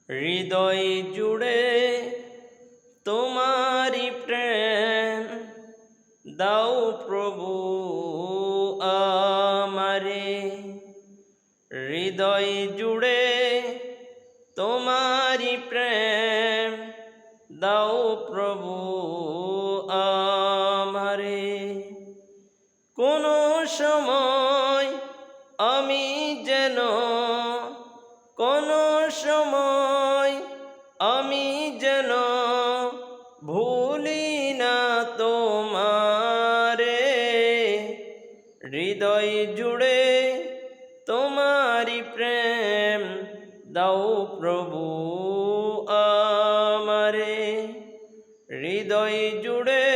হৃদয় জুড়ে তোমারি প্রেম দাও প্রভু আমারে। হৃদয় জুড়ে তোমারি প্রেম দাও প্রভু আমারে। কোনো সময় আমি যেন কোনো সময় আমি যেন ভুলি না তোমারে। হৃদয় জুড়ে তোমারি প্রেম দাও প্রভু আমারে। হৃদয় জুড়ে